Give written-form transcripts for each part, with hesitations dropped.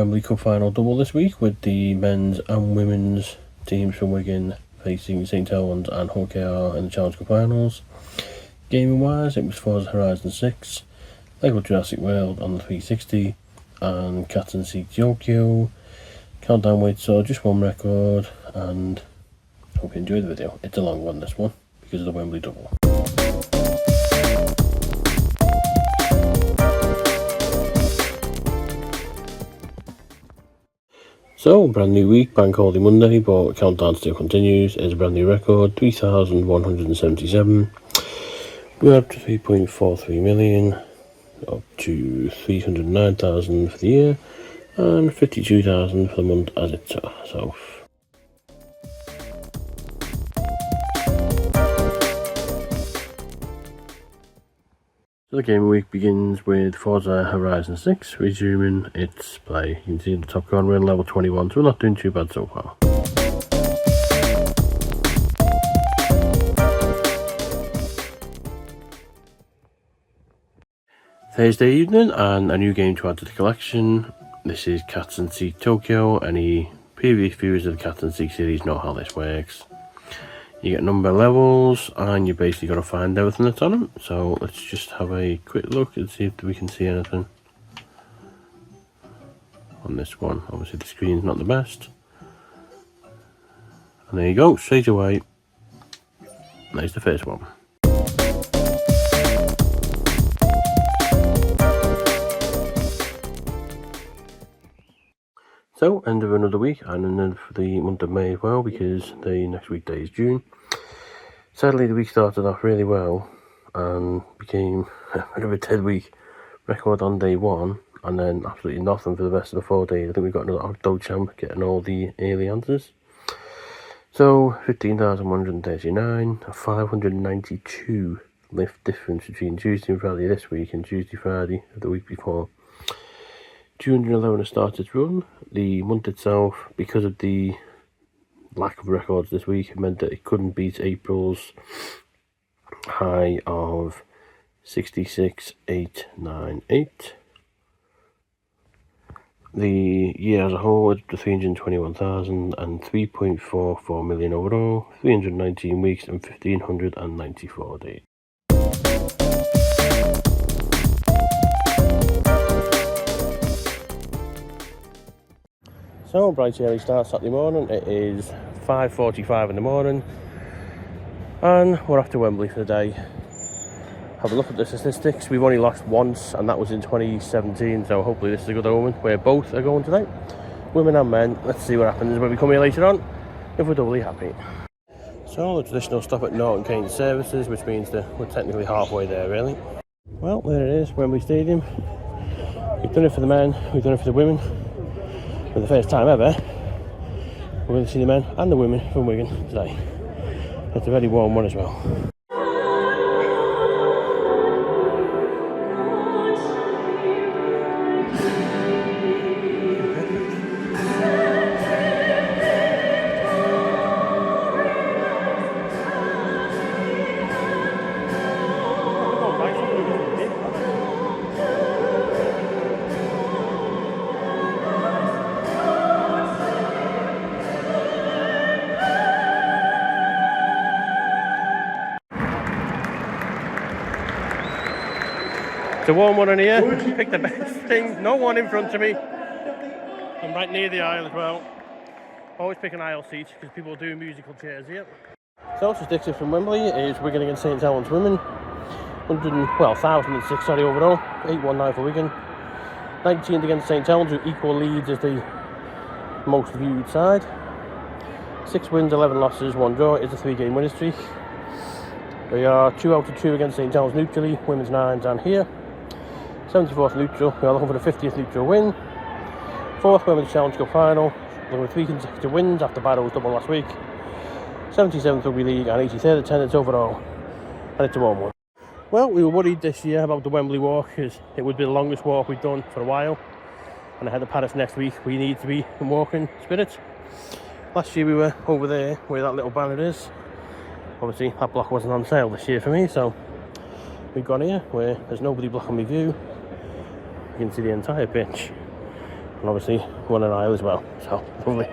Wembley Cup Final Double this week with the men's and women's teams from Wigan facing St Helens and Hull in the Challenge Cup Finals. Gaming wise, it was Forza Horizon 6, Lego Jurassic World on the 360, and StattoSi Tokyo. Countdown weight saw just one record, and hope you enjoyed the video. It's a long one, this one, because of the Wembley Double. So, brand new week, Bank Holiday Monday, but countdown still continues. It's a brand new record, 3,177. We're up to 3.43 million, up to 309,000 for the year, and 52,000 for the month as itself. So the game week begins with Forza Horizon 6 resuming its play. You can see in the top corner we're on level 21, so we're not doing too bad so far. Thursday evening, and a new game to add to the collection. This is StattoSi Tokyo. Any previous viewers of the StattoSi series know how this works. You get number of levels, and you're basically going to find everything that's on them. So let's just have a quick look and see if we can see anything on this one. Obviously the screen's not the best. And there you go, straight away. There's the first one. So, end of another week, and then for the month of May as well, because the next weekday is June. Sadly, the week started off really well, and became a bit of a dead week. Record on day one, and then absolutely nothing for the rest of the 4 days. I think we got another Octo champ getting all the early answers. So, 15,139, 592 lift difference between Tuesday and Friday this week and Tuesday, Friday of the week before. 211 has started its run. The month itself, because of the lack of records this week, it meant that it couldn't beat April's high of 66,898. The year as a whole is up to 321,000 and 3.44 million overall, 319 weeks and 1,594 days. So, bright early start Saturday morning. It is 5:45 in the morning, and we're off to Wembley for the day. Have a look at the statistics. We've only lost once, and that was in 2017, so hopefully this is a good omen where both are going tonight, women and men. Let's see what happens when we come here later on, if we're doubly happy. So, the traditional stop at Norton Keynes Services, which means that we're technically halfway there, really. Well, there it is, Wembley Stadium. We've done it for the men, we've done it for the women. For the first time ever, we're going to see the men and the women from Wigan today. It's a very warm one as well. It's a warm one in here. Pick the best thing. No one in front of me. I'm right near the aisle as well. Always pick an aisle seat because people do musical chairs here. So, statistics from Wembley is Wigan against St Helens women. 1,006 overall. 819 for Wigan. 19th against St Helens, who equal leads as the most viewed side. 6 wins, 11 losses, 1 draw. It's a 3-game winning streak. We are 2 out of 2 against St Helens neutrally. Women's 9s and here. 74th neutral. We are looking for the 50th neutral win. 4th Women's Challenge Cup Final. Looking for 3 consecutive wins after Barrow's double last week. 77th Rugby League and 83rd attendance overall. And it's a warm one. Well, we were worried this year about the Wembley walk because it would be the longest walk we've done for a while. And ahead of Paris next week, we need to be in walking spirit. Last year we were over there where that little banner is. Obviously that block wasn't on sale this year for me, so we've gone here where there's nobody blocking my view. You can see the entire pitch and obviously 1 an aisle as well. So lovely.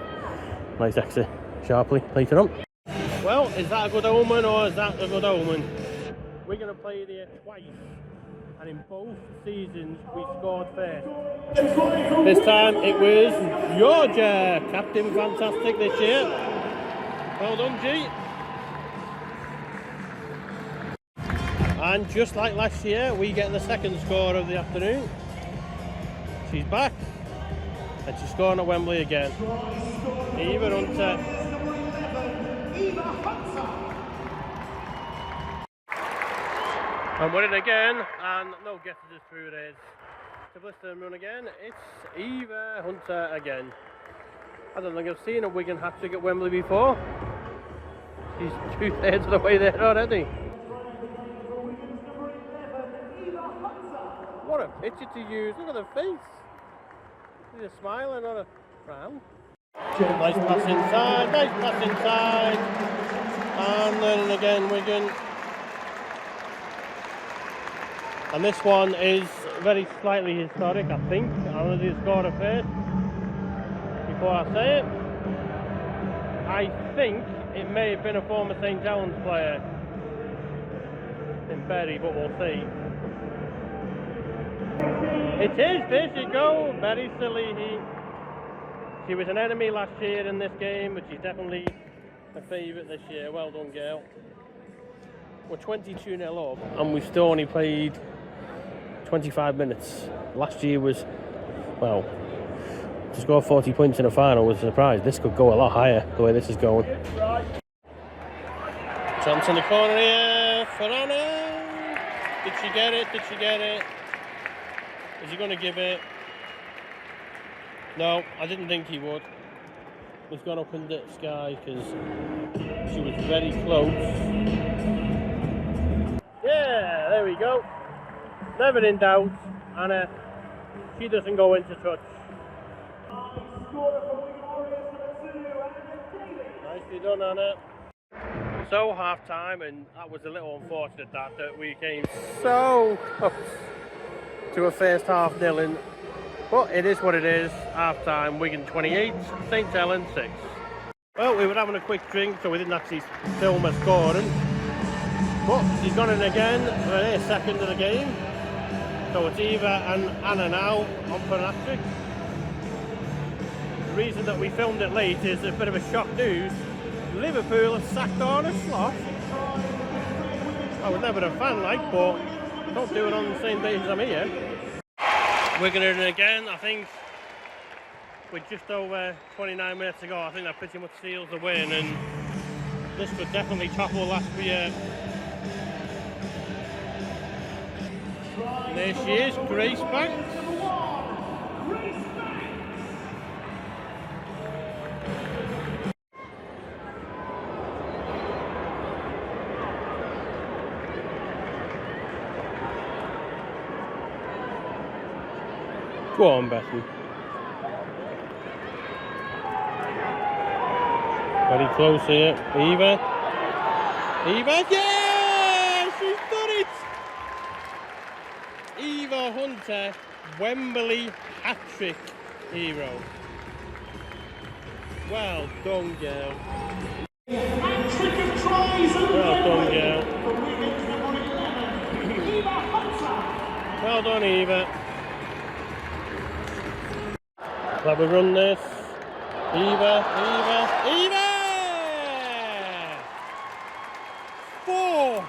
Nice exit sharply later on. Well, is that a good omen or is that a good omen? We're going to play there twice, and in both seasons we scored first. This time it was Georgia, captain fantastic this year. Well done, G. And just like last year, we get the second score of the afternoon. She's back, and she's scoring at Wembley again. Eva Hunter. And winning again, and no guesses as through it is. To blister and run again, it's Eva Hunter again. I don't think I've seen a Wigan hat-trick at Wembley before. She's 2/3 of the way there already. What a picture to use, look at her face. She's a smiling on a frown. Nice pass inside, nice pass inside. And then again Wigan. And this one is very slightly historic, I think. I want to score it first before I say it. I think it may have been a former St. Helens player in Bury, but we'll see. It is, there you go, Bury Salihi. She was an enemy last year in this game, but she's definitely a favourite this year. Well done, girl. We're 22-0 up, and we've still only played 25 minutes. Last year was, well, to score 40 points in a final was a surprise. This could go a lot higher, the way this is going. Chance in the corner here for Anna. Did she get it? Did she get it? Is he going to give it? No, I didn't think he would. He's gone up in the sky because she was very close. Yeah, there we go. Never in doubt. Anna, she doesn't go into touch. Nicely done, Anna. So half time, and that was a little unfortunate that we came so close to a first half nil-in. But it is what it is. Half time, Wigan 28, St. Helens 6. Well, we were having a quick drink, so we didn't actually film her scoring. But she's gone in again for her second of the game. So it's Eva and Anna now on for an hat-trick. The reason that we filmed it late is a bit of a shock news. Liverpool have sacked Arne Slot. I was never a fan, but don't do it on the same day as I'm here. Wigan in again, I think with just over 29 minutes to go, I think that pretty much seals the win, and this could definitely topple last year. And there she is, Grace Banks. Go on, Betty. Very close here. Eva. Eva, yeah! She's done it! Eva Hunter, Wembley hat-trick hero. Well done, girl. Hat-trick of tries. Well done, girl. Well done, Eva. Clever run this. Eva, Eva, Eva! 4!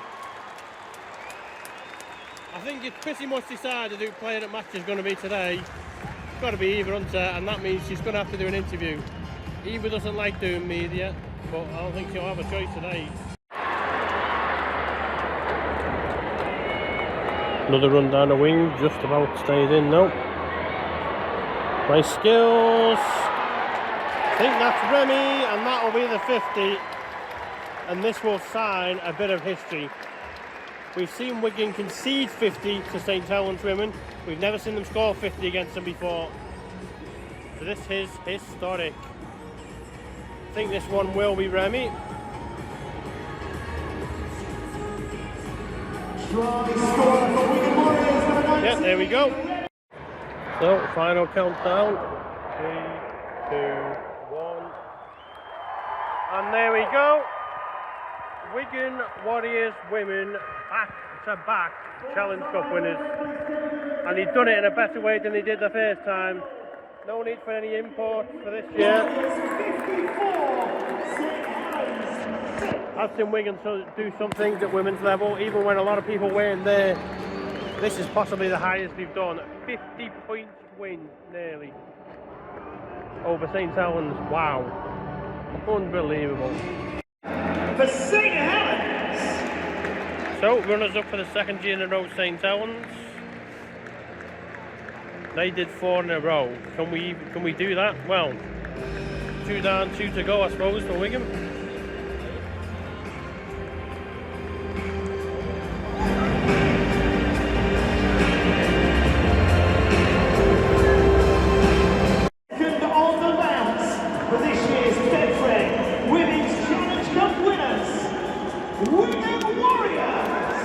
I think it's pretty much decided who player at match is going to be today. It's got to be Eva Hunter, and that means she's going to have to do an interview. Eva doesn't like doing media, but I don't think she'll have a choice today. Another run down the wing, just about stayed in now. Nice skills. I think that's Remy, and that'll be the 50. And this will sign a bit of history. We've seen Wigan concede 50 to St. Helens women. We've never seen them score 50 against them before. So this is historic. I think this one will be Remy. Yeah, there we go. So, final countdown. 3, 2, 1. And there we go. Wigan Warriors women back-to-back Challenge Cup winners. And he'd done it in a better way than he did the first time. No need for any imports for this year. I've seen Wigan do some things at women's level, even when a lot of people weren't there. This is possibly the highest they've done. 50 points win, nearly. Over St Helens. Wow. Unbelievable. For St Helens! So, runners up for the second year in a row, St Helens. They did 4 in a row. Can we do that? Well, 2 down, 2 to go, I suppose, for Wigan. Wigan Warriors!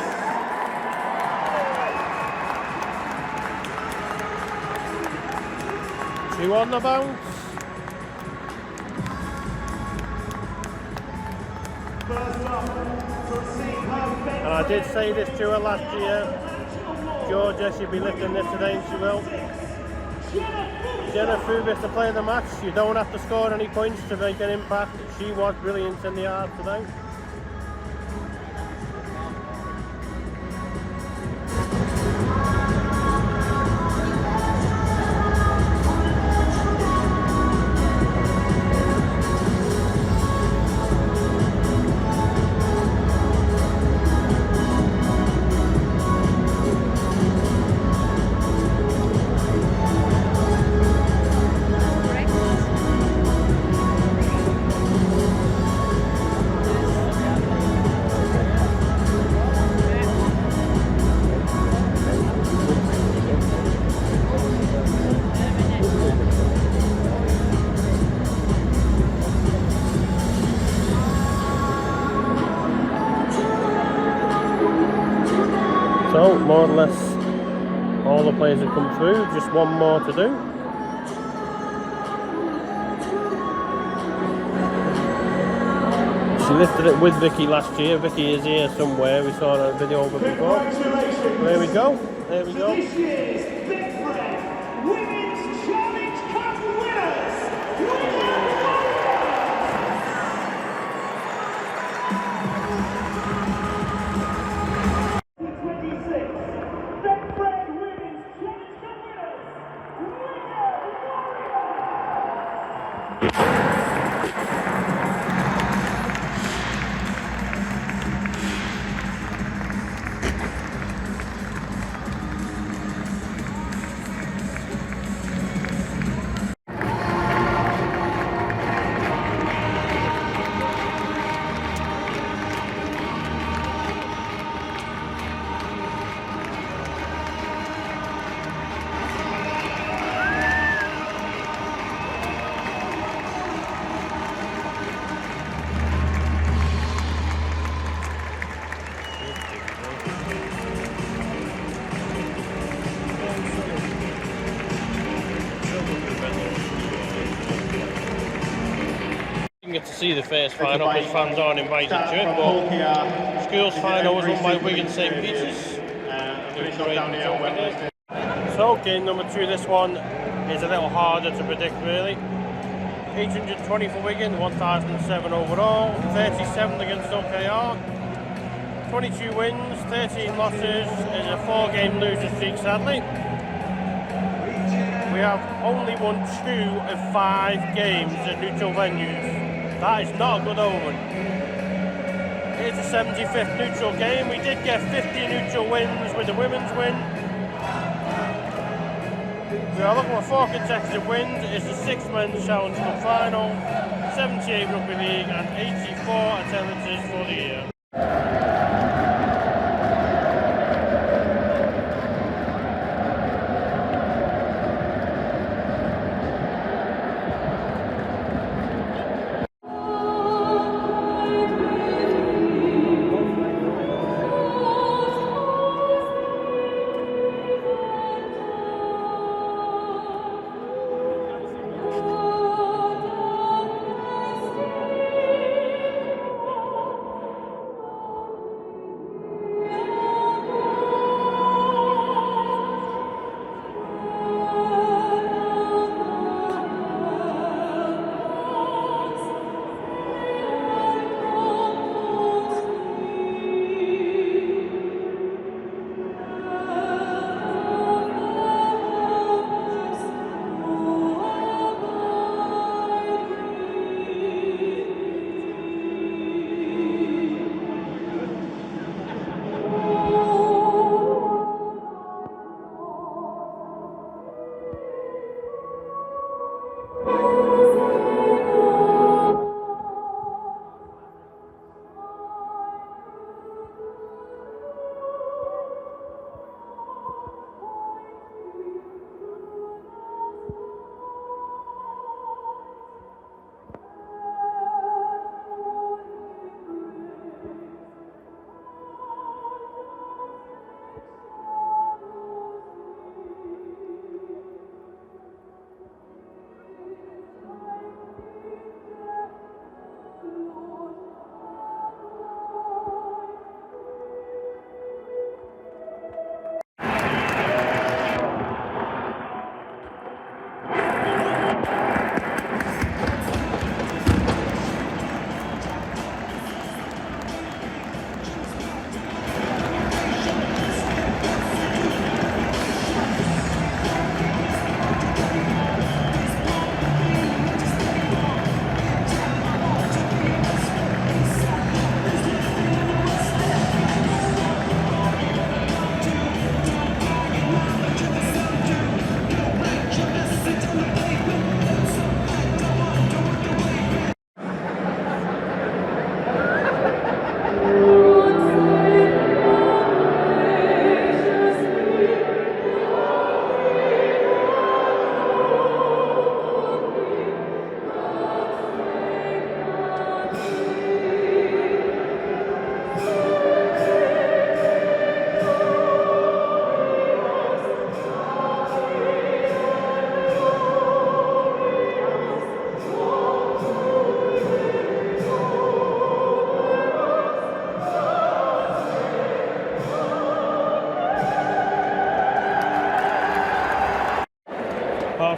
Two on the bounce. And I did say this to her last year. Georgia, she'll be lifting this today, and she will. Jenna Fubis to play the match. You don't have to score any points to make an impact. She was brilliant in the yard today. So, more or less, all the players have come through, just one more to do. She lifted it with Vicky last year. Vicky is here somewhere, we saw a video of it before. There we go, there we go. This year's Big Red Women's Challenge Cup winners, You can get to see the first final because fans aren't invited to it, but schools final was won by Wigan St Peter's. So game number 2, this one is a little harder to predict really. 820 for Wigan, 1007 overall, 37th against OKR, 22 wins, 13 losses, is a 4-game losing streak sadly. We have only won 2 of 5 games at neutral venues. That is not a good omen. It is the 75th neutral game. We did get 50 neutral wins with the women's win. We are looking for 4 consecutive wins. It's the 6th Men's Challenge Cup Final, 78 Rugby League and 84 attendances for the year.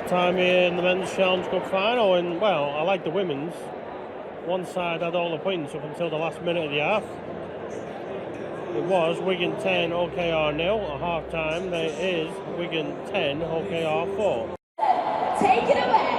time here in the Men's Challenge Cup Final, and well, I like the women's. One side had all the points up until the last minute of the half. It was Wigan 10, OKR 0 at half time. There is Wigan 10, OKR 4. Take it away.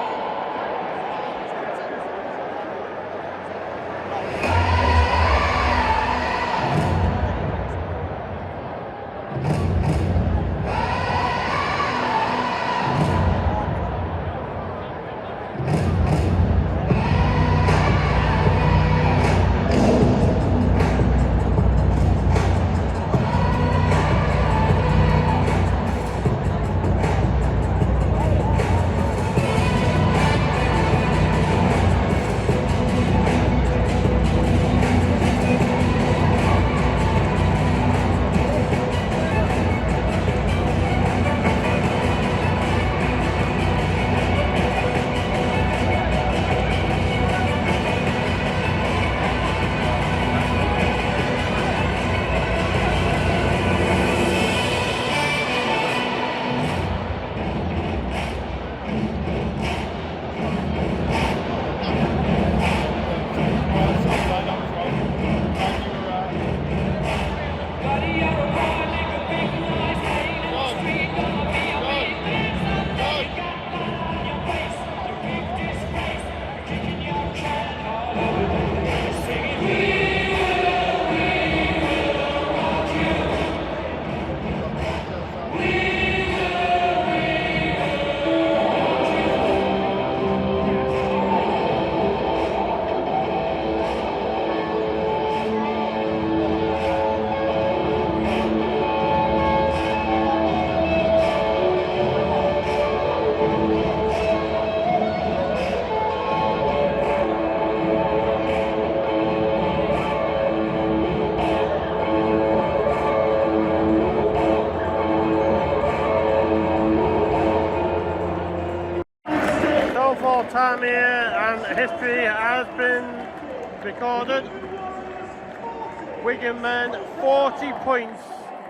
Time here, and history has been recorded. Wigan men 40 points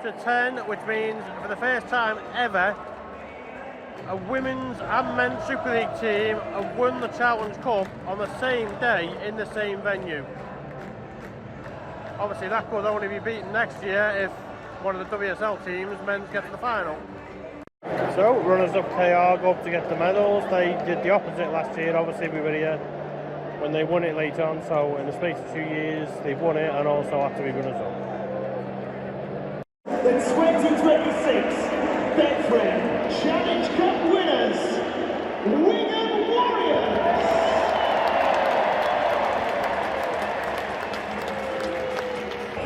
to 10, which means for the first time ever a women's and men's Super League team have won the Challenge Cup on the same day in the same venue. Obviously that could only be beaten next year if one of the WSL teams, men's, get to the final. So, runners-up KR go up to get the medals. They did the opposite last year. Obviously we were here when they won it later on, so in the space of 2 years they've won it and also had to be runners-up. The 2026 Betfred Challenge Cup winners, Wigan Warriors!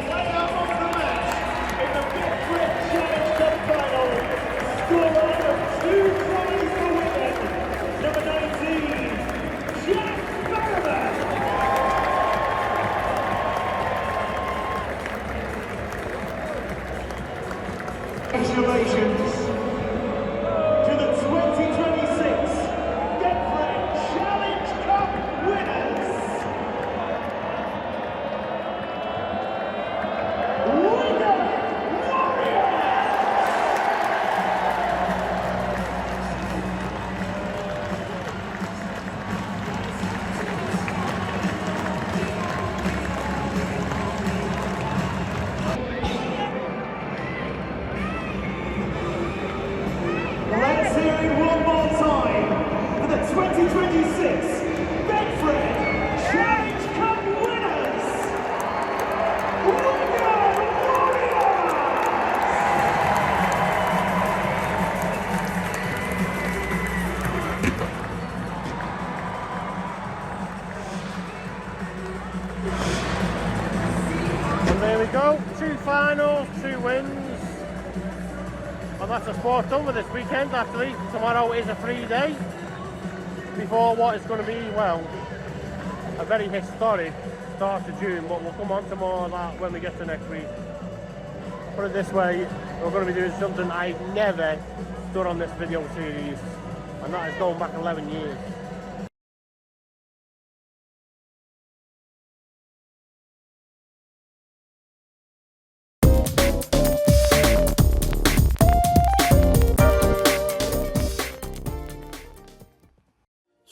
Winner of the match in the Betfred Challenge Cup Final. Scoreline of 2 tries for Wigan, number 19, Jack Barrett. Congratulations to the 2026 Betfred Challenge Cup winners, Wigan Warriors! Let's hear it one more time for the 2026 Betfred Challenge Cup winners, Wigan Warriors! And there we go, 2 finals, 2 wins. And that's the sport done for this weekend actually. Tomorrow is a free day before what is going to be, well, a very historic start to June, but we'll come on to more of that when we get to next week. Put it this way, we're going to be doing something I've never done on this video series, and that is going back 11 years.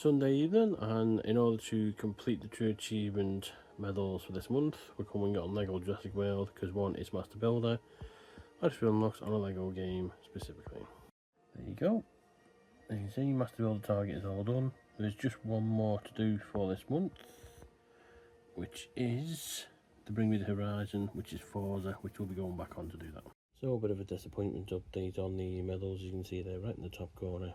Sunday evening, and in order to complete the True Achievement medals for this month, we're coming on Lego Jurassic World, because one is Master Builder, which unlocks on a Lego game specifically. There you go. As you can see, Master Builder target is all done. There's just one more to do for this month, which is to bring me the Horizon, which is Forza, which we'll be going back on to do that. So a bit of a disappointment update on the medals. You can see there right in the top corner.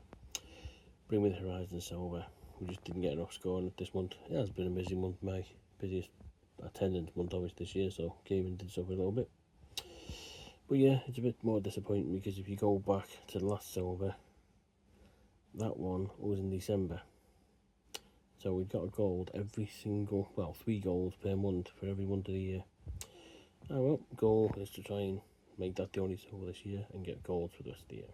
Bring me the Horizon Silver. We just didn't get enough scoring this month. It has been a busy month, my busiest attendance month obviously this year, so gaming did suffer a little bit. But yeah, it's a bit more disappointing because if you go back to the last silver, that one was in December. So we got a gold every single, well, 3 golds per month for every month of the year. Oh well, goal is to try and make that the only silver this year and get gold for the rest of the year.